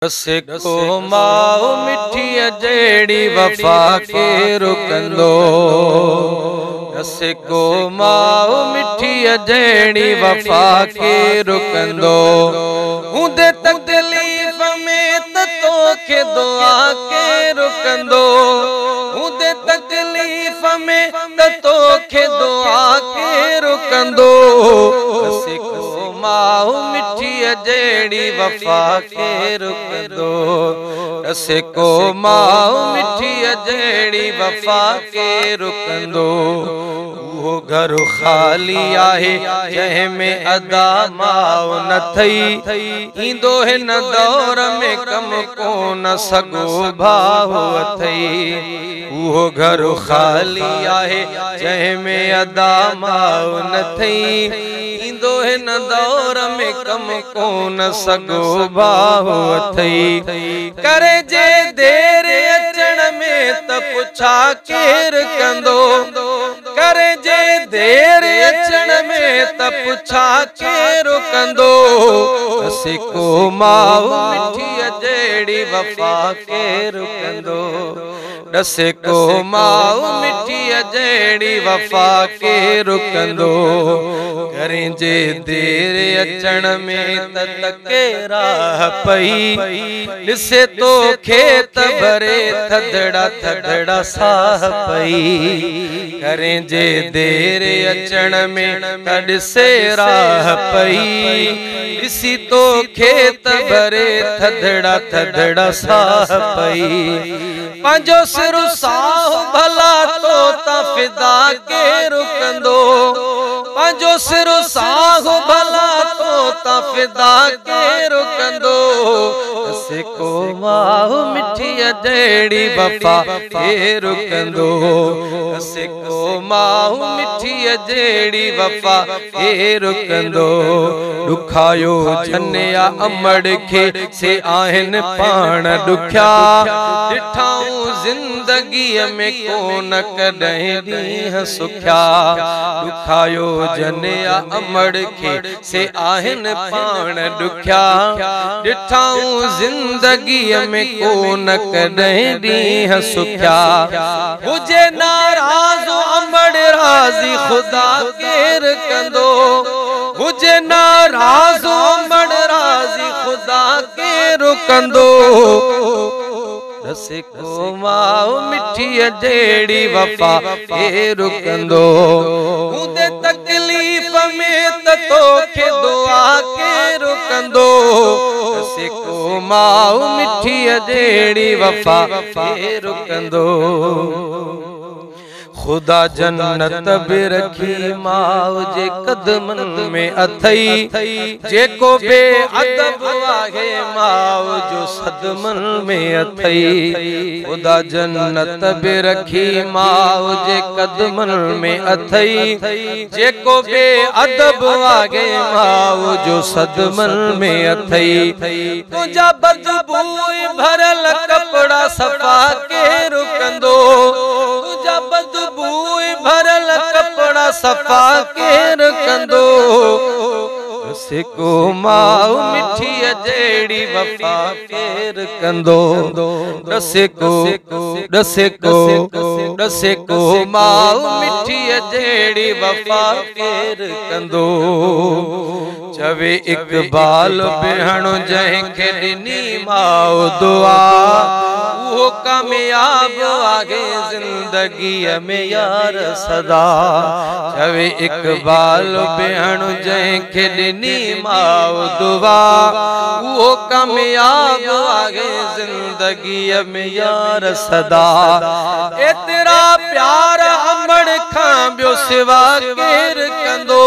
सिको माओ मिठी जेड़ी वफा के रुकंदो। सिको माओ मिठी जेड़ी वफा के रुकंदो। हुंदे तकलीफ में तोखे दुआ के रुकंदो। हुंदे तकलीफ में तोखे दुआ के रुकंदो। सिको माओ मिठी जेड़ी वफा के रुकंदो। सिको माओ मिठी जेड़ी वफा के रुकंदो। वो घर खाली आहे जंहिंमें अदा माओ न थई। ईंदो हिन दौर में कम कोन सगो भाउ अथई। वो घर खाली आहे जंहिंमें अदा माओ न थई। ईंदो हिन दौर में कम कोन सगो भाउ अथई। करे जे देर अचण में त पुछा केर कंदो। करे जे देर अचण में त पुछा केर कंदो। सिको माओ मिठी जेड़ी वफा के रुकंदो। सिको माओ मिठी जेड़ी वफा के रुकंदो। करें जे देर अचण में तके राह पई। ॾिसे तो खेत भरे थदड़ा थदड़ा साह पई। करें जे देर अचण में ॾिसे राह पई। ॾिसी तो खेत भरे थदड़ा थदड़ा साह पई। पंहिंजो सिर साह भला तो ता फिदा के रुकंदो। पंहिंजो सिर साह भला तो ता फिदा के रुकंदो। सिको माओ मिठी जेड़ी वफा के रुकंदो। सिको माओ मिठी जेड़ी वफा के रुकंदो। दुखायो जन्या अमड़ खे से आहिन पाण दुख्या। ॾिठाऊं जिंदगी में कोन कॾहिं ॾींहं सुख्या। दुखायो जन्या अमड़ खे से आहिन पाण दुख्या। ॾिठाऊं जिंदगी में कोन कॾहिं ॾींहं सुख्या। हुजे नाराज़ अमड़ राज़ी खुदा केर कंदो। हुजे नाराज़ अमड़ राज़ी खुदा केर कंदो। सिको माओ मिठी जेड़ी वफा के रुकंदो। हुंदे तकलीफ में तोखे दुआ के रुकंदो। सिको माओ मिठी जेड़ी वफा के रुकंदो। खुदा जन्नत भी रखी माओ जे कदमन में अथई। जेको बे अदब आहे माओ जो सदमन में अथई। खुदा जन्नत भी रखी माओ जे कदमन में अथई। जेको बे अदब आहे माओ जो सदमन में अथई। तुझा बदबू भरल कपड़ा सफा के रुकंदो। तुझा बदबू भरल कपड़ा सफा के रुकंदो। सिको माओ मिठी जेड़ी वफा के रुकंदो। सिको माओ मिठी जेड़ी वफा के रुकंदो। चवे इकबाल बेहण जंहिंखे ॾिनी माओ दुआ। वो कामयाब आगे जिंदगी में यार सदा। चवे इकबाल बेहण जंहिंखे ॾिनी माओ दुआ। वो कामयाब आगे जिंदगी में यार सदा। एतिरा प्यार अमड़ खां ॿियो सिवा केर कंदो।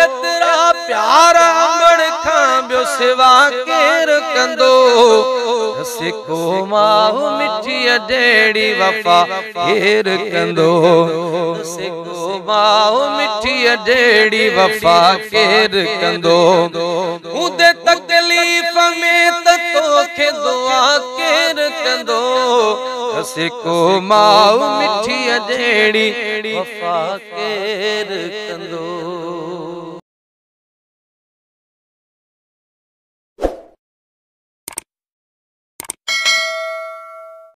एतिरा प्यार अमड़ खां ॿियो सिवा केर कंदो। सिको माओ मिठी जेड़ी वफा केर कंदो। सिको माओ मिठी जेड़ी वफा केर कंदो। हुंदे तकलीफ में तोखे दुआ केर कंदो। सिको माओ मिठी जेड़ी वफा केर कंदो।